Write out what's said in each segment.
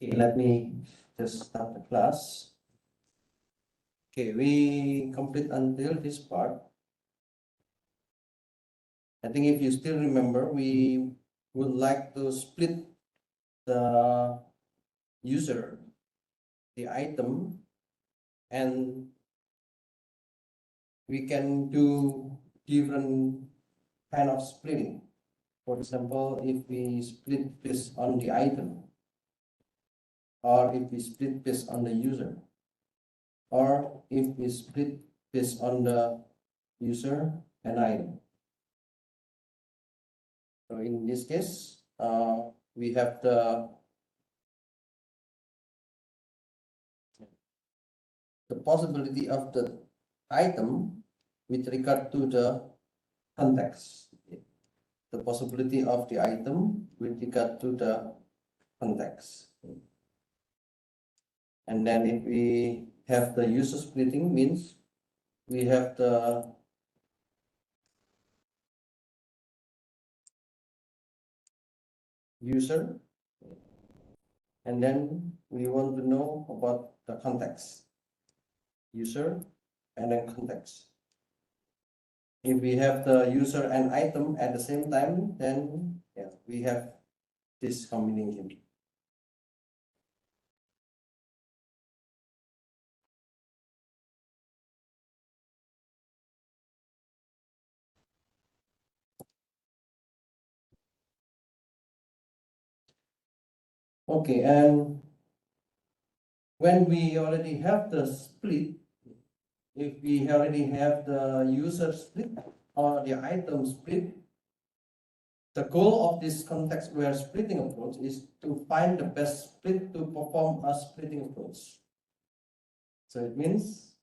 Okay, let me just start the class. Okay, we complete until this part. I think if you still remember, we would like to split the user, the item, and we can do different kind of splitting. For example, if we split based on the item, or if we split based on the user, or if we split based on the user and item. So in this case, we have the possibility of the item with regard to the context. The possibility of the item with regard to the context. And then if we have the user splitting, means we have the user, and then we want to know about the context. User and then context. If we have the user and item at the same time, then yeah, we have this combination. Okay, and when we already have the split, if we already have the user split or the item split, the goal of this context-aware splitting approach is to find the best split to perform a splitting approach. So it means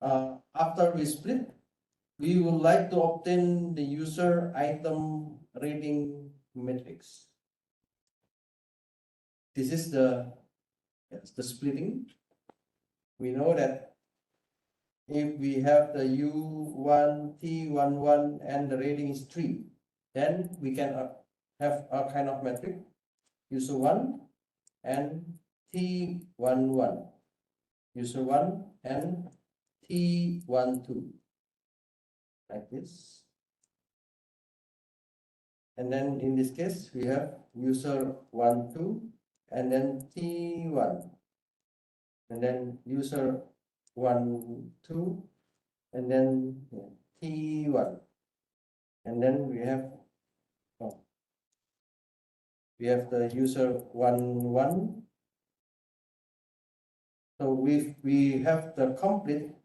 after we split, we would like to obtain the user item rating matrix. This is the splitting. We know that if we have the U1, T11 and the rating is 3, then we can have a kind of metric user 1 and T11, user 1 and T12, like this. And then in this case, we have user 1, 2, and then T1, and then user 1, 2, and then T1, and then we have the user 1, 1. So if we have the complete,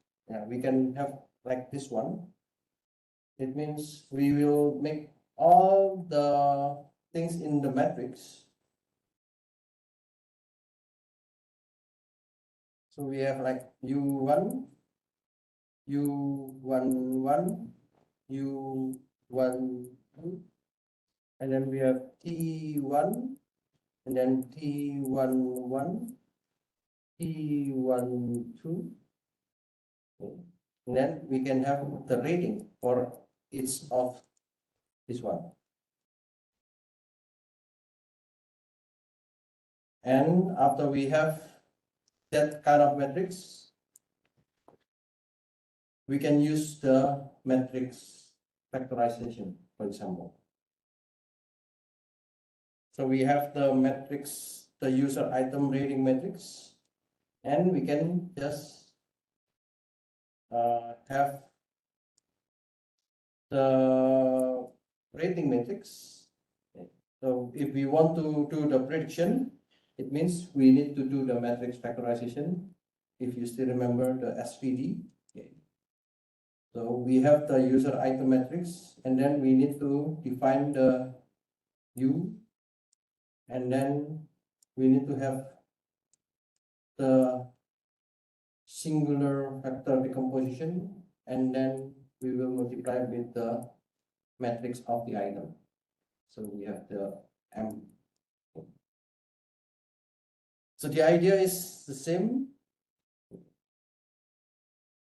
we can have like this one. It means we will make all the things in the matrix. So we have like U1, U11, U12, and then we have T1, and then T11, T12, and then we can have the rating for each of this one. And after we have that kind of matrix, we can use the matrix factorization, for example. So we have the matrix, the user item rating matrix, and we can just have the rating matrix. So if we want to do the prediction, it means we need to do the matrix factorization. If you still remember the SVD. So we have the user item matrix, and then we need to define the U, and then we need to have the singular factor decomposition, and then we will multiply with the matrix of the item. So we have the M. So the idea is the same.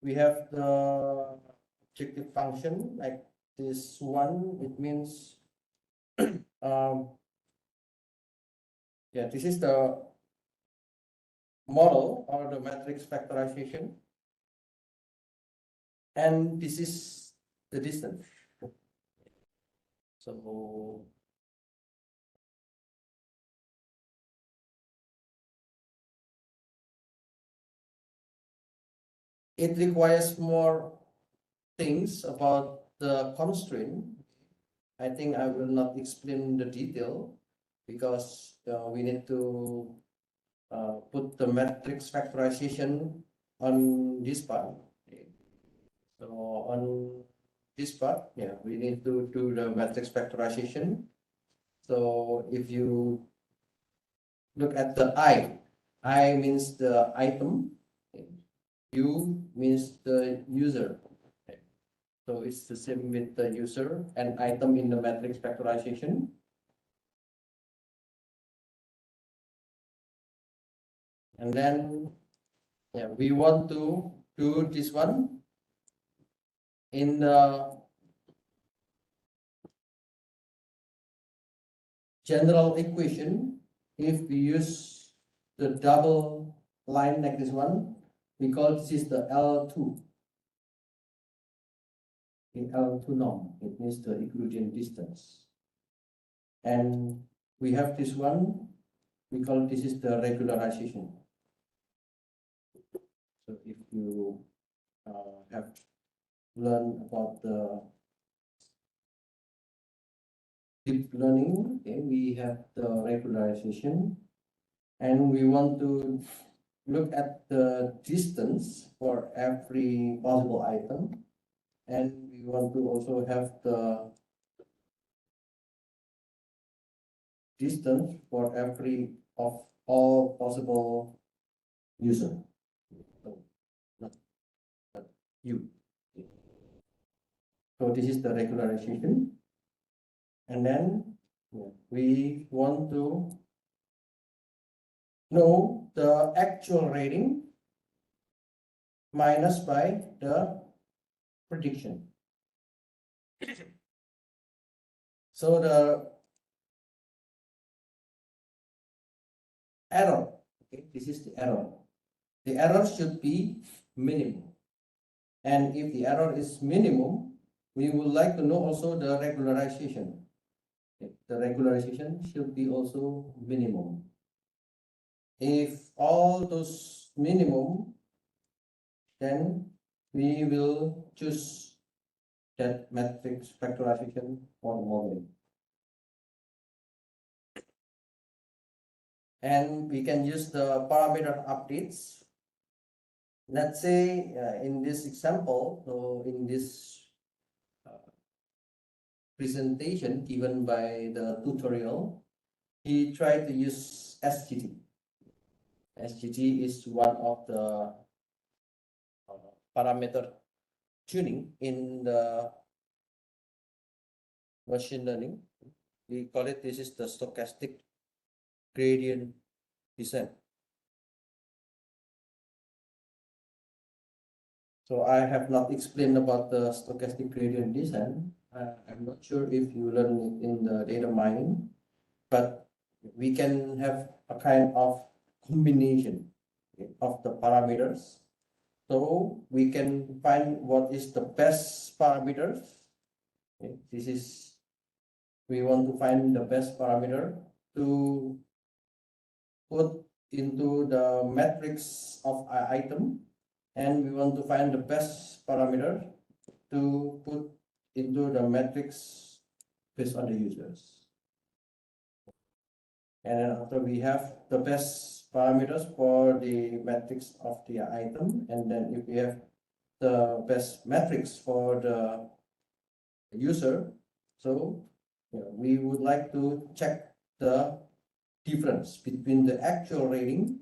We have the objective function like this one. It means this is the model or the matrix factorization, and this is the distance. So it requires more things about the constraint. I think I will not explain the detail because we need to put the matrix factorization on this part. So on this part, yeah, we need to do the matrix factorization. So if you look at the I means the item, U means the user. So it's the same with the user and item in the matrix factorization. And then, yeah, we want to do this one in the general equation. If we use the double line like this one, we call this is the L2. The L2 norm, it means the Euclidean distance. And we have this one, we call this is the regularization. So if you have learned about the deep learning, okay, we have the regularization, and we want to look at the distance for every possible item, and we want to also have the distance for every of all possible user. So not you. So this is the regularization, and then we want to know the actual rating minus by the prediction. So the error, okay, this is the error. The error should be minimum. And if the error is minimum, we would like to know also the regularization. Okay, the regularization should be also minimum. If all those minimum, then we will choose that matrix factorization for modeling. And we can use the parameter updates. Let's say in this example, so in this presentation given by the tutorial, he tried to use SGT. SGT is one of the parameter tuning in the machine learning. We call it, this is the stochastic gradient descent. So I have not explained about the stochastic gradient descent. I'm not sure if you learn it in the data mining, but we can have a kind of combination of the parameters. So we can find what is the best parameters. Okay, this is, we want to find the best parameter to put into the matrix of an item, and we want to find the best parameter to put into the matrix based on the users. And then after we have the best parameters for the matrix of the item, and then if we have the best matrix for the user, so we would like to check the difference between the actual rating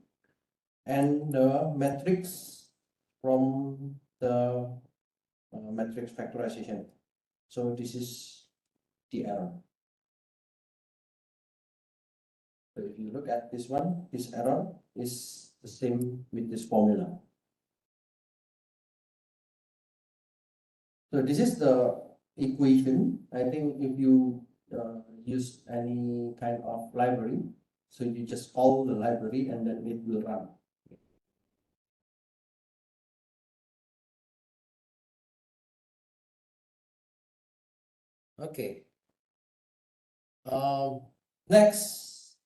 and the matrix from the matrix factorization. So this is the error. So if you look at this one, this error is the same with this formula. So this is the equation. I think if you use any kind of library, so you just call the library and then it will run. Okay. Next,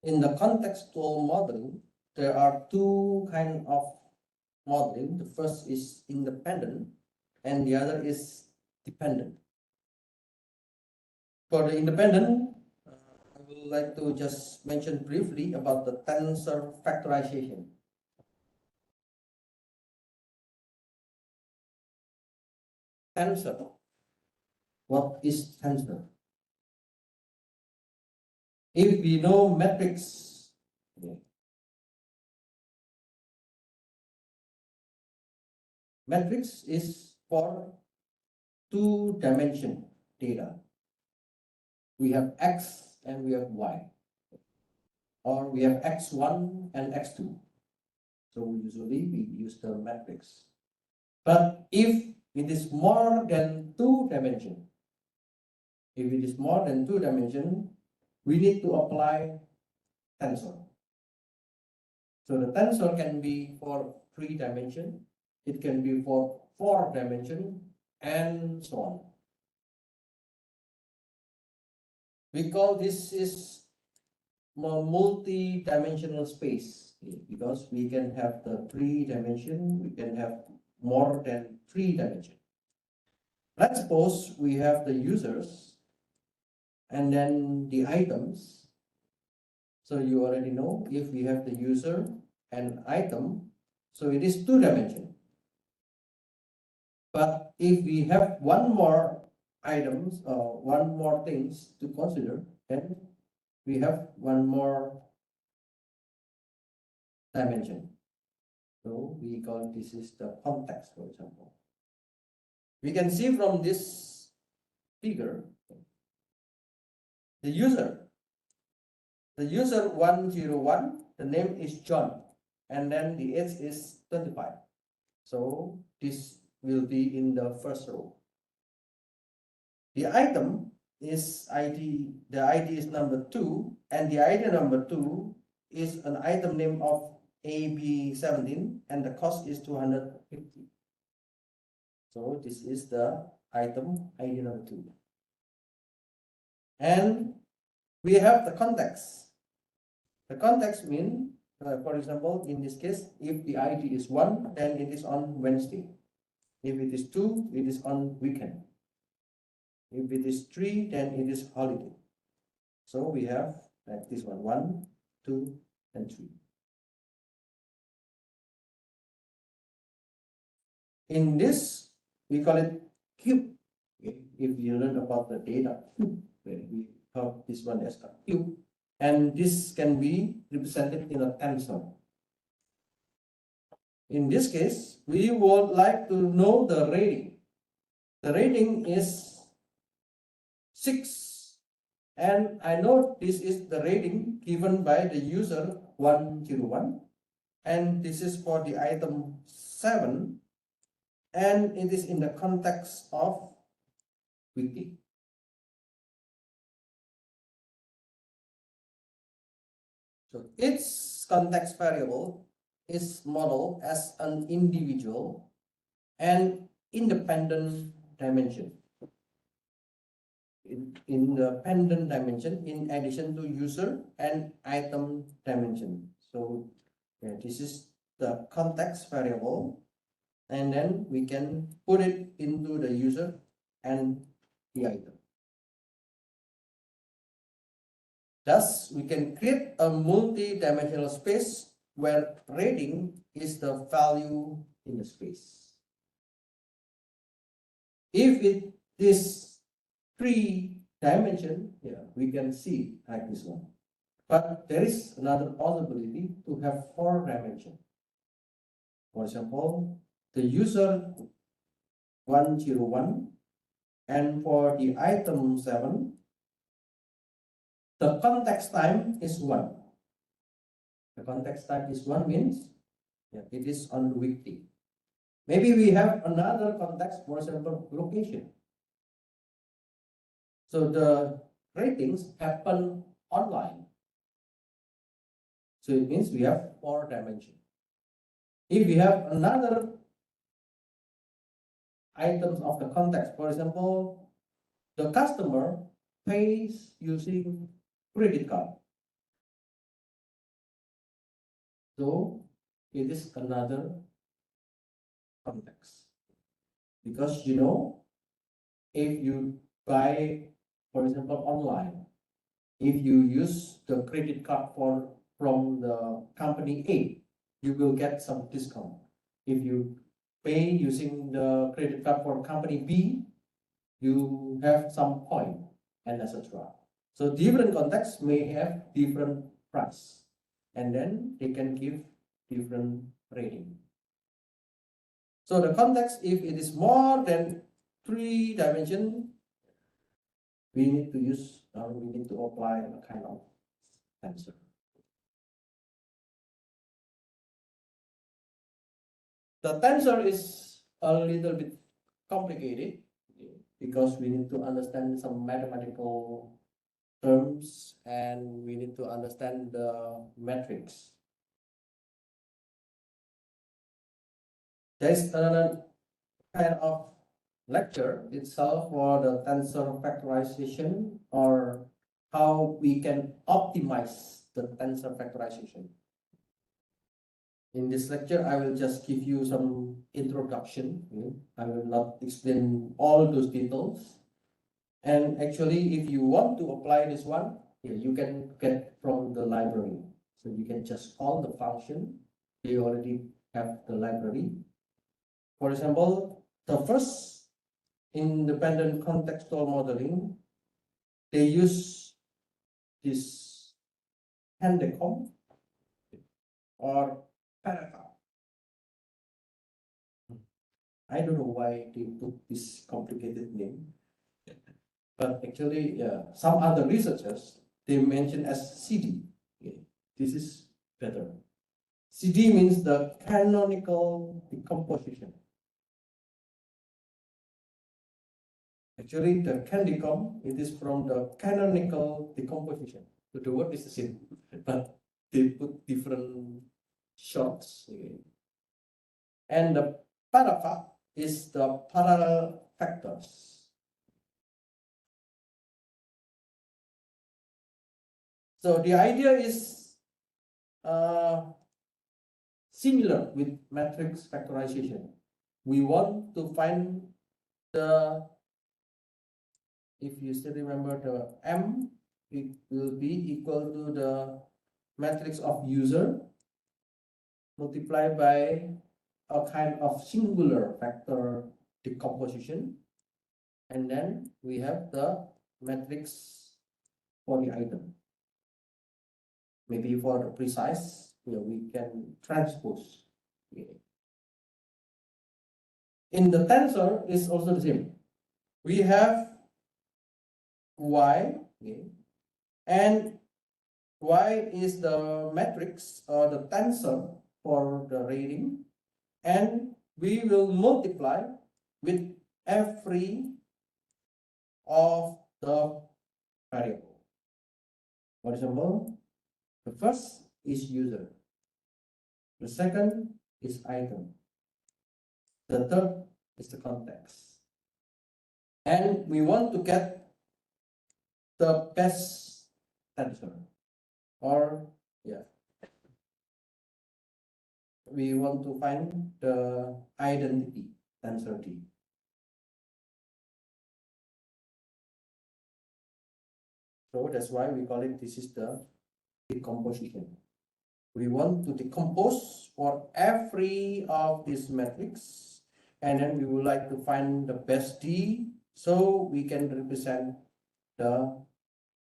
in the contextual modeling, there are two kind of modeling. The first is independent and the other is dependent. For the independent, I would like to just mention briefly about the tensor factorization. Tensor. What is tensor? If we know matrix, matrix is for two-dimension data. We have X and we have Y, or we have X1 and X2. So usually we use the matrix. But if it is more than two-dimension, if it is more than two-dimension, we need to apply tensor. So the tensor can be for three-dimension, it can be for four-dimension, and so on. We call this is multi-dimensional space because we can have the three-dimension, we can have more than three-dimension. Let's suppose we have the users and then the items. So you already know if we have the user and item, so it is two-dimension. But if we have one more items or one more things to consider, then we have one more dimension. So we call this is the context, for example. We can see from this figure, the user 101, the name is John, and then the age is 25. So this will be in the first row. The item is ID, the ID is number 2, and the ID number 2 is an item name of AB17, and the cost is 250. So this is the item ID number 2. And we have the context. The context means, for example, in this case, if the ID is 1, then it is on Wednesday. If it is 2, it is on weekend. If it is 3, then it is holiday. So we have like this one, 1, 2, and 3. In this, we call it cube. If you learn about the data cube, we call this one as a cube. And this can be represented in a tensor. In this case, we would like to know the rating. The rating is 6. And I know this is the rating given by the user 101. And this is for the item 7. And it is in the context of wiki. So its context variable is modeled as an individual and independent dimension. Independent dimension in addition to user and item dimension. So yeah, this is the context variable, and then we can put it into the user and the item. Thus, we can create a multi-dimensional space where rating is the value in the space. If it is three-dimension, yeah, we can see like this one. But there is another possibility to have four-dimension. For example, the user 101, and for the item 7, the context time is 1. The context time is 1 means yeah, it is on weekday. Maybe we have another context, for example, location. So the ratings happen online. So it means we have 4 dimensions. If we have another items of the context, for example, the customer pays using credit card. So it is another context. Because if you buy, for example, online, if you use the credit card from the company A, you will get some discount. If you pay using the credit card for company B, you have some point and etc. So different contexts may have different price, and then they can give different rating. So the context, if it is more than 3 dimension, we need to apply a kind of tensor. The tensor is a little bit complicated because we need to understand some mathematical terms and we need to understand the metrics. There's another kind of lecture itself for the tensor factorization or how we can optimize the tensor factorization. In this lecture, I will just give you some introduction. I will not explain all those details. And actually, if you want to apply this one, you can get from the library. So you can just call the function. You already have the library. For example, the first independent contextual modeling, they use this Handecom or Paragraph. I don't know why they took this complicated name, but actually, some other researchers, they mention as CD. This is better. CD means the canonical decomposition. Actually, the Handecom, it is from the canonical decomposition. So the word is the same, but they put different shorts. And the Paragraph is the parallel factors. So the idea is similar with matrix factorization. We want to find the, if you still remember, the M, it will be equal to the matrix of user multiplied by a kind of singular factor decomposition. And then we have the matrix for the item. Maybe for the precise, we can transpose. In the tensor, is also the same. We have Y, and Y is the matrix or the tensor for the rating, and we will multiply with every of the variable. For example, the first is user, the second is item, the third is the context, and we want to get the best tensor, or we want to find the identity tensor D. So that's why we call it, this is the decomposition. We want to decompose for every of these metrics, and then we would like to find the best D so we can represent the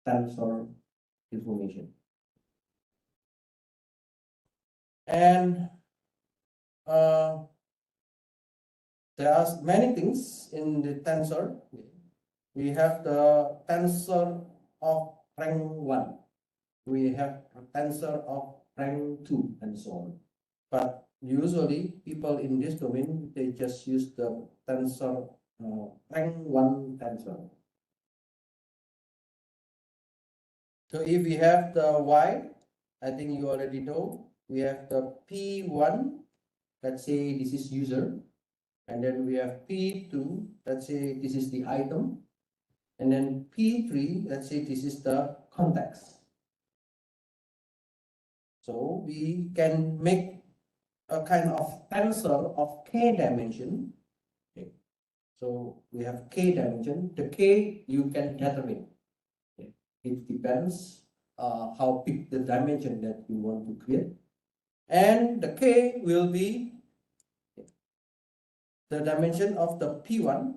tensor information. And there are many things in the tensor. We have the tensor of rank 1. We have a tensor of rank 2 and so on. But usually people in this domain, they just use the tensor rank 1 tensor. So if we have the Y, I think you already know, we have the P1, let's say this is user, and then we have P2, let's say this is the item, And then P3, let's say this is the context. So we can make a kind of tensor of k dimension. Okay. So we have k dimension. The k you can determine. Okay. It depends how big the dimension that you want to create. And the k will be the dimension of the P1.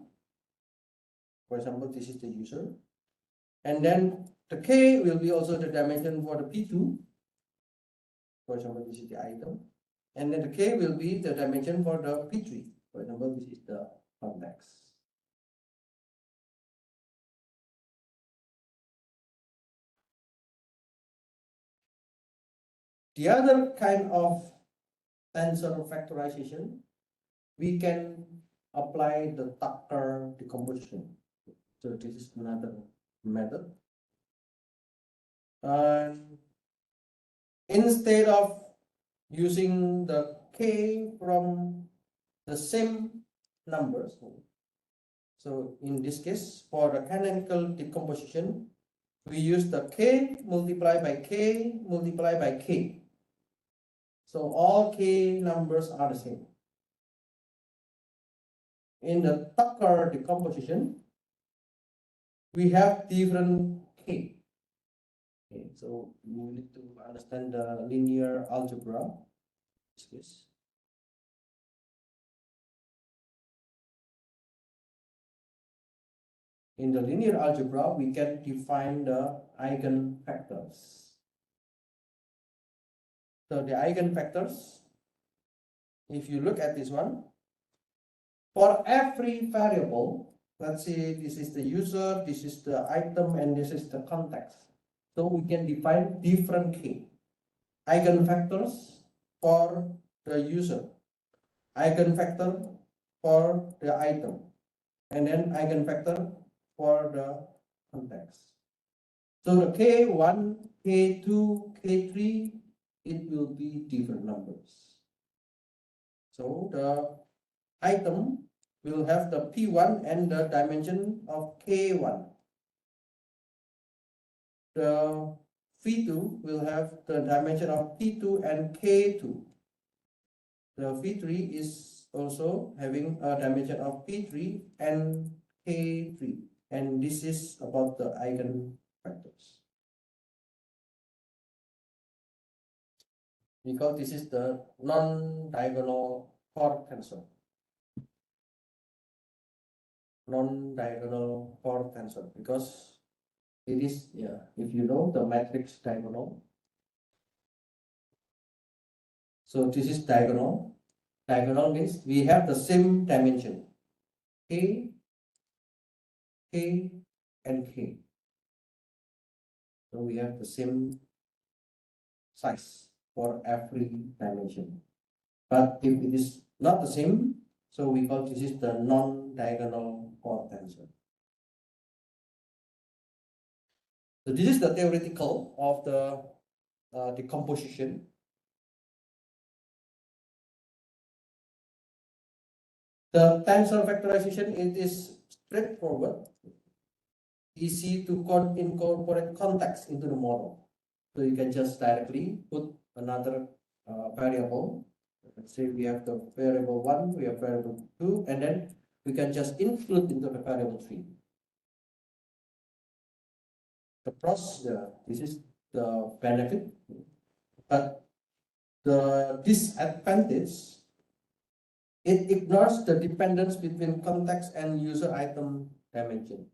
For example, this is the user. And then the k will be also the dimension for the P2. For example, this is the item. And then the k will be the dimension for the P3. For example, this is the context. The other kind of tensor factorization, we can apply the Tucker decomposition. So this is another method. And instead of using the k from the same numbers, so in this case, for the canonical decomposition, we use the k multiplied by k multiplied by k. So all k numbers are the same. In the Tucker decomposition, we have different k. Okay, so you need to understand the linear algebra. This. In the linear algebra, we can define the eigenvectors. So the eigenvectors, if you look at this one, for every variable, let's say this is the user, this is the item, and this is the context. So we can define different k eigenvectors for the user, eigenvector for the item, and then eigenvector for the context. So the k1, k2, k3, it will be different numbers. So the item will have the P1 and the dimension of K1. The V2 will have the dimension of P2 and K2. The V3 is also having a dimension of P3 and K3. And this is about the eigenvectors. Because this is the non-diagonal chord tensor. Non-diagonal chord tensor, because it is, if you know the matrix diagonal. So this is diagonal. Diagonal means we have the same dimension, k, k, and k. So we have the same size for every dimension. But if it is not the same, so we call this is the non-diagonal chord tensor. So this is the theoretical of the decomposition. The tensor factorization, it is straightforward, easy to incorporate context into the model. So you can just directly put another variable. Let's say we have the variable 1, we have variable 2, and then we can just include into the variable 3. The pros, this is the benefit, but the disadvantage, it ignores the dependence between context and user item dimension.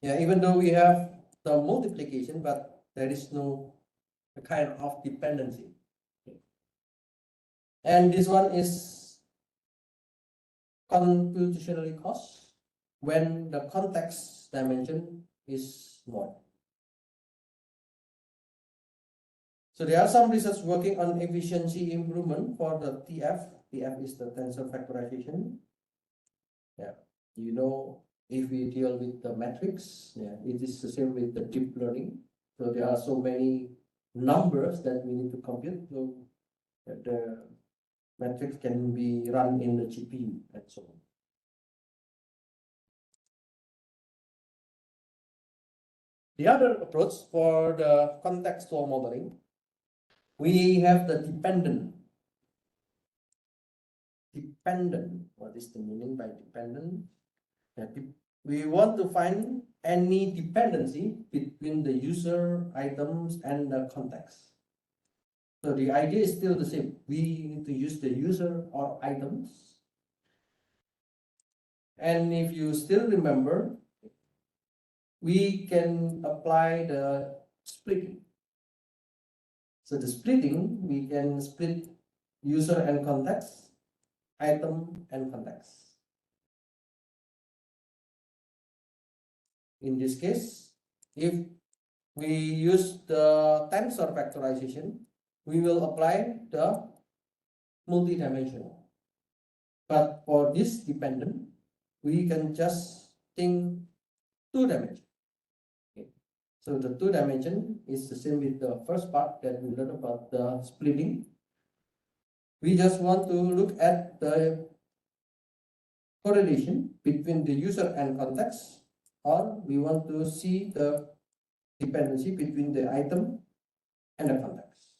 Yeah, even though we have the multiplication, but there is no kind of dependency. And this one is computationally cost when the context dimension is small. So there are some research working on efficiency improvement for the TF. TF is the tensor factorization. Yeah, you know, if we deal with the matrix, it is the same with the deep learning. So there are so many numbers that we need to compute. So the matrix can be run in the GPU and so on. The other approach for the contextual modeling, we have the dependent. Dependent. What is the meaning by dependent? We want to find any dependency between the user, items, and the context. So the idea is still the same. We need to use the user or items. And if you still remember, we can apply the splitting. So the splitting, we can split user and context, item and context. In this case, if we use the tensor factorization, we will apply the multidimensional. But for this dependent, we can just think two dimension. Okay. So the two dimension is the same with the first part that we learned about the splitting. We just want to look at the correlation between the user and context, or we want to see the dependency between the item and the context.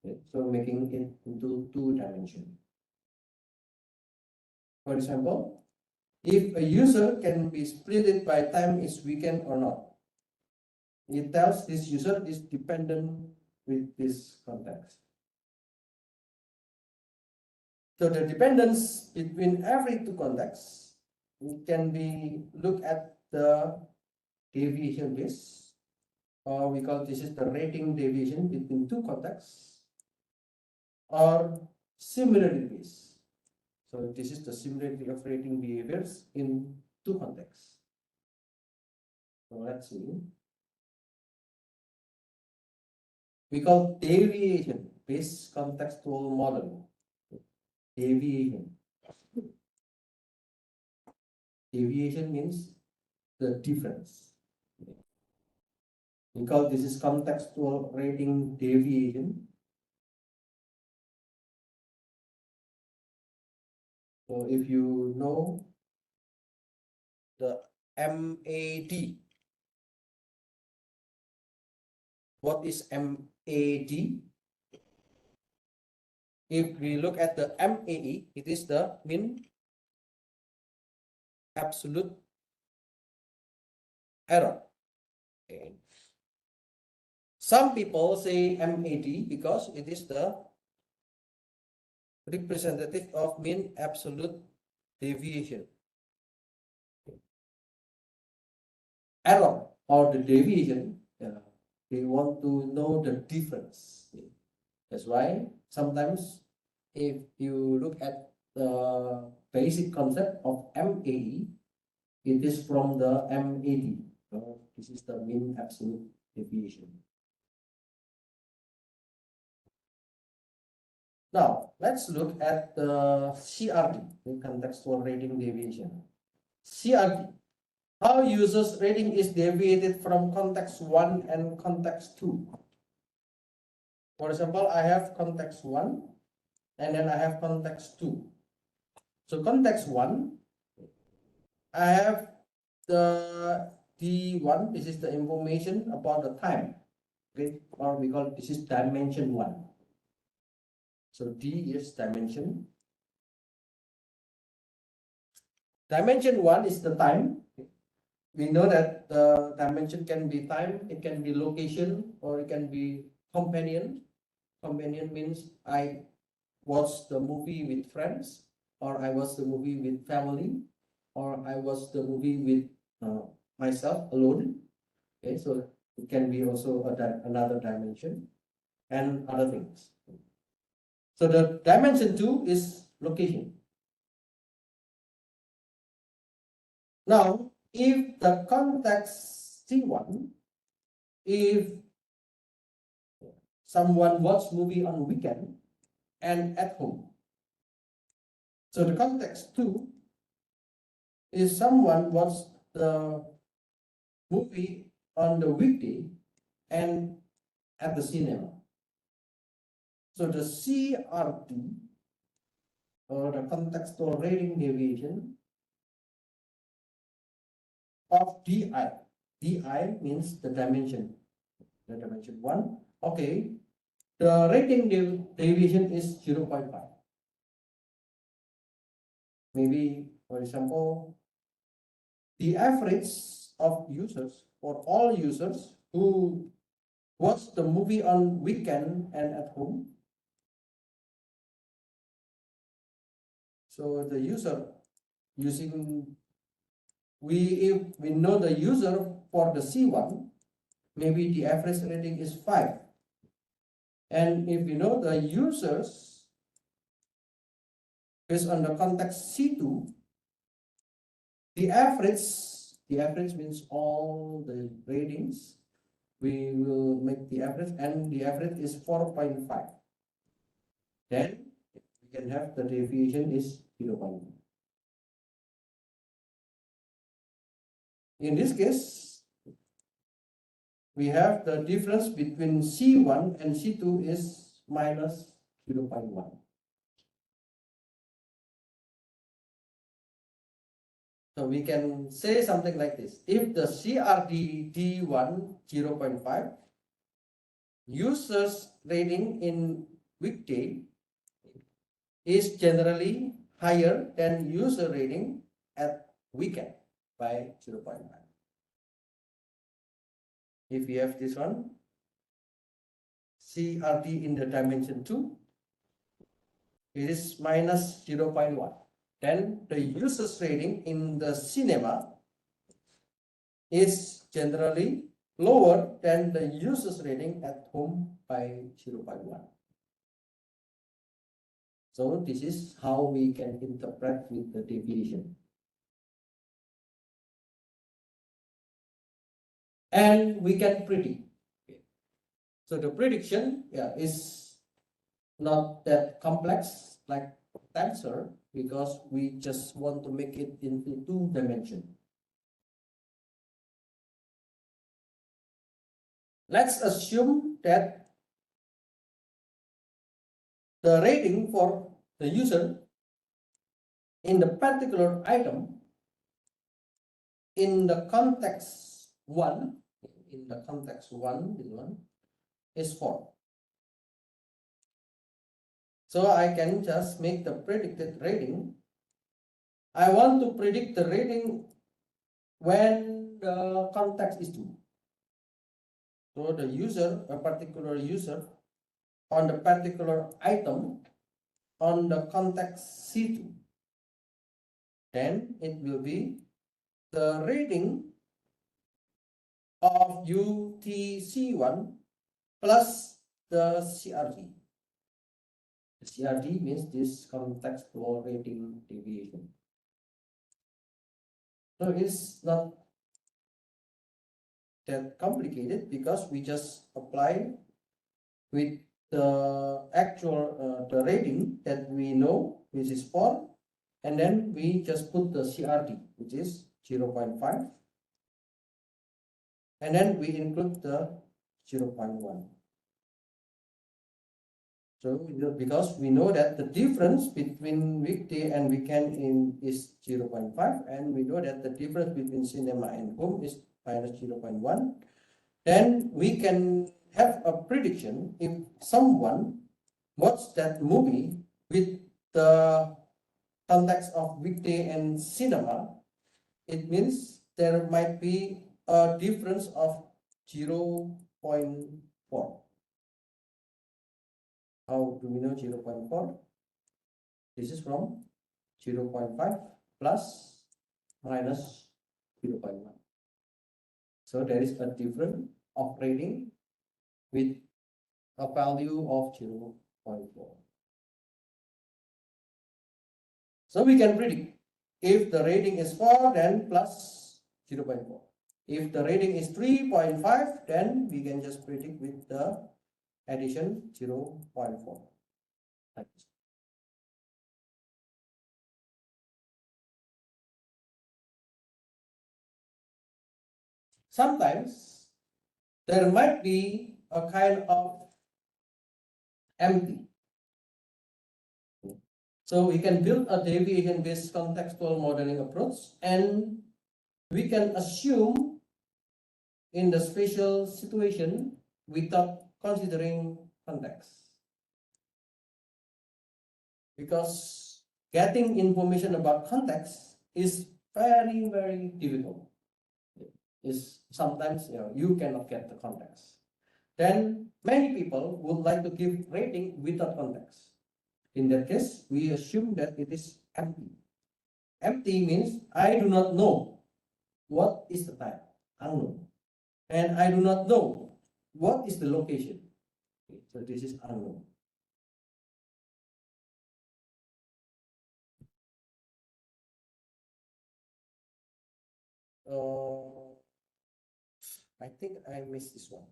Okay. So making it into two dimension. For example, if a user can be split by time is weekend or not, it tells this user is dependent with this context. So the dependence between every two contexts can be looked at the deviation base, or we call this is the rating deviation between two contexts, or similarity base. So this is the similarity of rating behaviors in two contexts. So let's see. We call deviation based contextual modeling. Deviation. Deviation means the difference. We call this is contextual rating deviation. So if you know the MAD, what is MAD? If we look at the MAE, it is the mean absolute error. Okay. Some people say MAD because it is the representative of mean absolute deviation. Error or the deviation, we want to know the difference. That's why sometimes if you look at the basic concept of MAE, it is from the MAD. So this is the mean absolute deviation. Now let's look at the CRD, the contextual rating deviation. CRD, how users rating is deviated from context 1 and context 2. For example, I have context 1 and then I have context 2. So context 1, I have the D1, this is the information about the time, okay, or we call this is dimension 1. So D is dimension. Dimension 1 is the time. We know that the dimension can be time, it can be location, or it can be companion. Companion means I watch the movie with friends, or I watch the movie with family, or I watch the movie with myself alone. Okay, so it can be also another dimension and other things. So the dimension 2 is location. Now, if the context C1, if someone watch movie on weekend and at home. So the context 2 is someone watch the movie on the weekday and at the cinema. So the CRD, or the contextual rating deviation of DI, di means the dimension 1. Okay, the rating deviation is 0.5. Maybe, for example, the average of users or all users who watch the movie on weekend and at home. So the user using if we know the user for the C1, maybe the average rating is 5. And if we know the users based on the context C2, the average means all the ratings. We will make the average, and the average is 4.5. Then we can have the deviation is 0.1. In this case, we have the difference between C1 and C2 is minus 0.1. So we can say something like this. If the CRD D1 0.5, users rating in weekday is generally higher than user rating at weekend by 0.5. If we have this one, CRD in the dimension 2, it is minus 0.1. Then the user's rating in the cinema is generally lower than the user's rating at home by 0.1. So this is how we can interpret with the deviation. And we can predict. So the prediction is not that complex like tensor, because we just want to make it into 2 dimensions. Let's assume that the rating for the user in the particular item in the context 1, this one is 4. So I can just make the predicted rating. I want to predict the rating when the context is 2. So the user, a particular user on the particular item on the context C2, then it will be the rating of UTC1 plus the CRD. The CRD means this contextual rating deviation. So it's not that complicated, because we just apply with the actual the rating that we know, which is 4, and then we just put the CRD, which is 0.5, and then we include the 0.1. So because we know that the difference between weekday and weekend is 0.5, and we know that the difference between cinema and home is minus 0.1, then we can have a prediction. If someone watched that movie with the context of weekday and cinema, it means there might be a difference of 0.4. How do we know 0.4? This is from 0.5 plus minus 0.1. So there is a difference of rating with a value of 0.4. So we can predict, if the rating is 4, then plus 0.4. If the rating is 3.5, then we can just predict with the addition 0.4. Sometimes there might be a kind of empty. So we can build a deviation-based contextual modeling approach, and we can assume in the spatial situation without considering context. Because getting information about context is very, very difficult. Is sometimes you cannot get the context. Then many people would like to give rating without context. In that case, we assume that it is empty. Empty means I do not know what is the type, unknown. And I do not know what is the location. Okay, so this is unknown. I think I missed this one.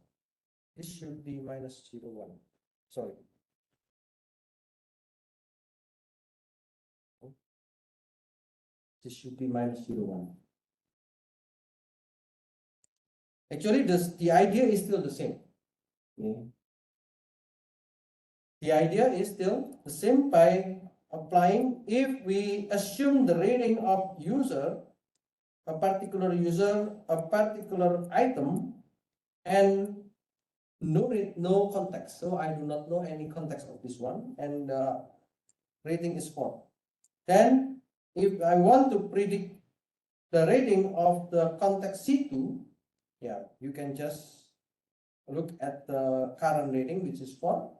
This should be minus 0, 1. Sorry. This should be minus 0, 1. Actually, the idea is still the same. Okay. The idea is still the same by applying, if we assume the rating of user, a particular user, a particular item, and no context. So I do not know any context of this one, and rating is 4. Then if I want to predict the rating of the context C2, yeah, you can just look at the current rating, which is 4,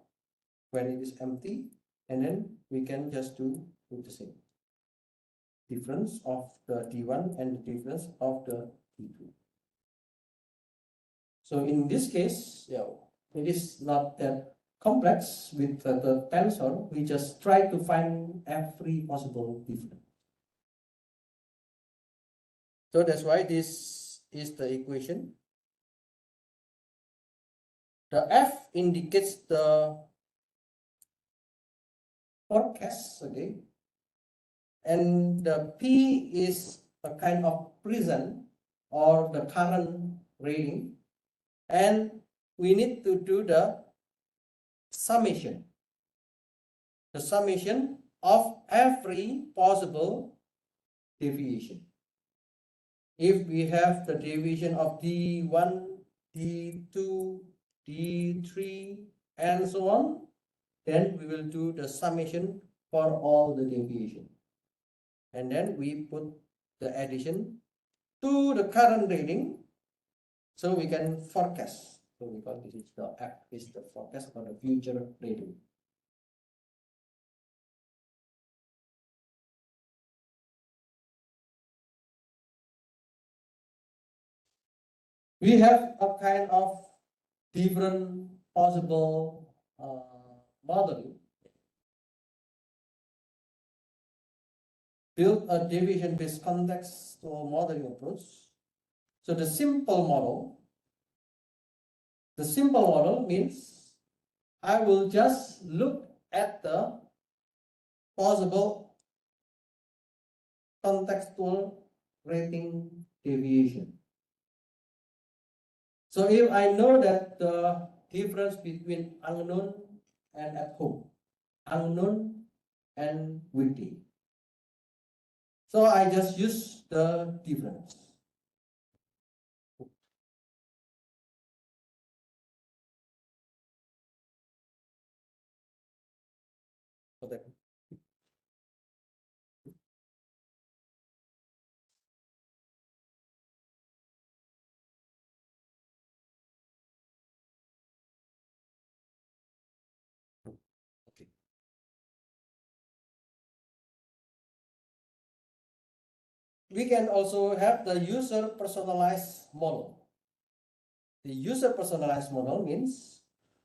when it is empty, and then we can just do the same. Difference of the D1 and the difference of the D2. So in this case, yeah, it is not that complex with the tensor. We just try to find every possible difference. So that's why this is the equation. The F indicates the forecast, okay, and the P is a kind of present or the current rating, and we need to do the summation of every possible deviation. If we have the deviation of D1, D2, D3, and so on, then we will do the summation for all the deviation. And then we put the addition to the current rating, so we can forecast. So we call this is the F is the forecast for the future rating. We have a kind of different possible modeling. Build a deviation-based contextual modeling approach. So the simple model means I will just look at the possible contextual rating deviation. So if I know that the difference between unknown and at home, unknown and weekday, so I just use the difference. Okay. We can also have the user personalized model. The user personalized model means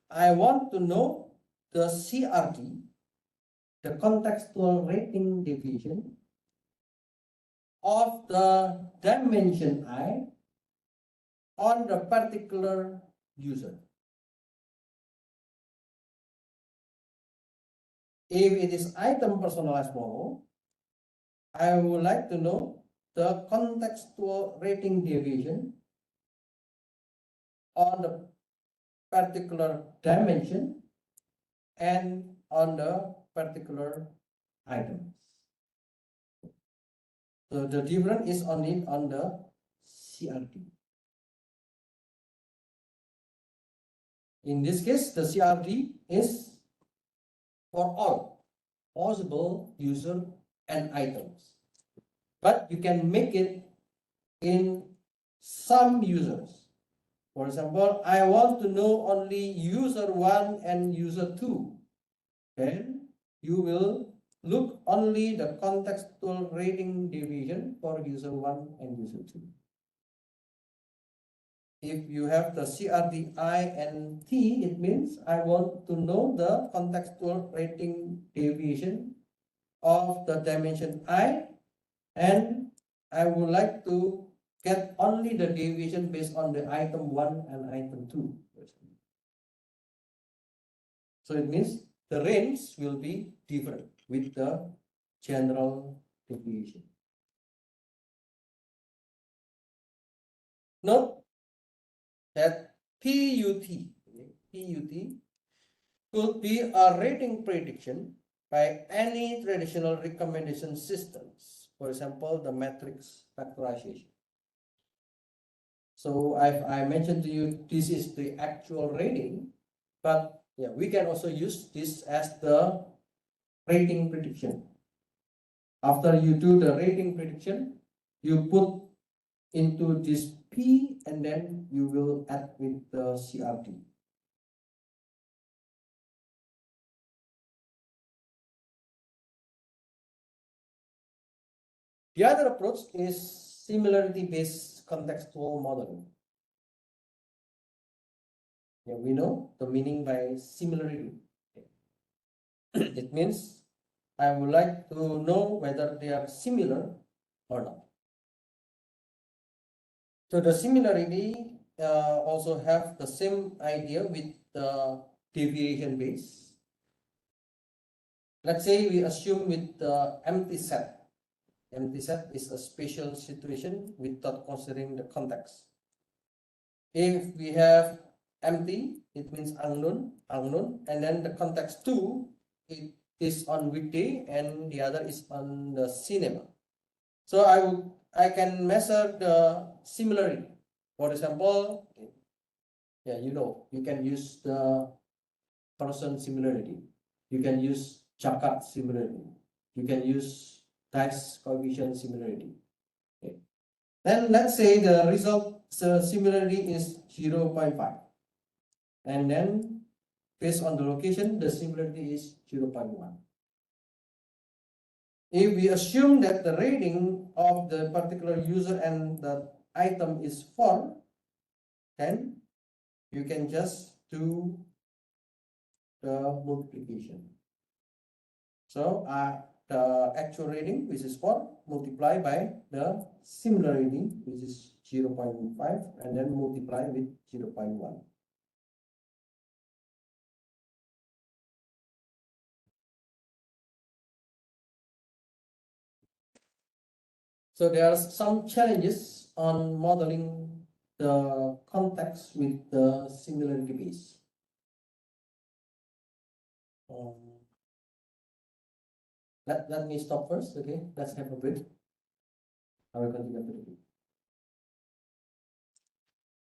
I want to know the CRD, the contextual rating deviation of the dimension I on the particular user. If it is item personalized model, I would like to know the contextual rating deviation on the particular dimension and on the particular items. So the difference is only on the CRD. In this case, the CRD is for all possible user and items, but you can make it in some users. For example, I want to know only user 1 and user 2. Then you will look only the contextual rating deviation for user 1 and user 2. If you have the CRD I and T, it means I want to know the contextual rating deviation of the dimension I, and I would like to get only the deviation based on the item 1 and item 2. So it means the range will be different with the general deviation. Note that PUT could be a rating prediction by any traditional recommendation systems. For example, the matrix factorization. So I mentioned to you, this is the actual rating, but yeah, we can also use this as the rating prediction. After you do the rating prediction, you put into this P and then you will add with the CRD. The other approach is similarity-based contextual modeling. Yeah, we know the meaning by similarity. It means I would like to know whether they are similar or not. So the similarity also have the same idea with the deviation base. Let's say we assume with the empty set. Empty set is a special situation without considering the context. If we have empty, it means unknown, and then the context 2, it is on weekday and the other is on the cinema. So I can measure the similarity. For example, yeah, you can use the person similarity. You can use Jakarta similarity. You can use Dice coefficient similarity. Okay. Then let's say the result similarity is 0.5. And then based on the location, the similarity is 0.1. If we assume that the rating of the particular user and the item is 4, then you can just do the multiplication. So the actual rating, which is 4, multiplied by the similarity, which is 0.5, and then multiply with 0.1. So there are some challenges on modeling the context with the similarity base. Let me stop first, okay? Let's have a break. I will continue after the break.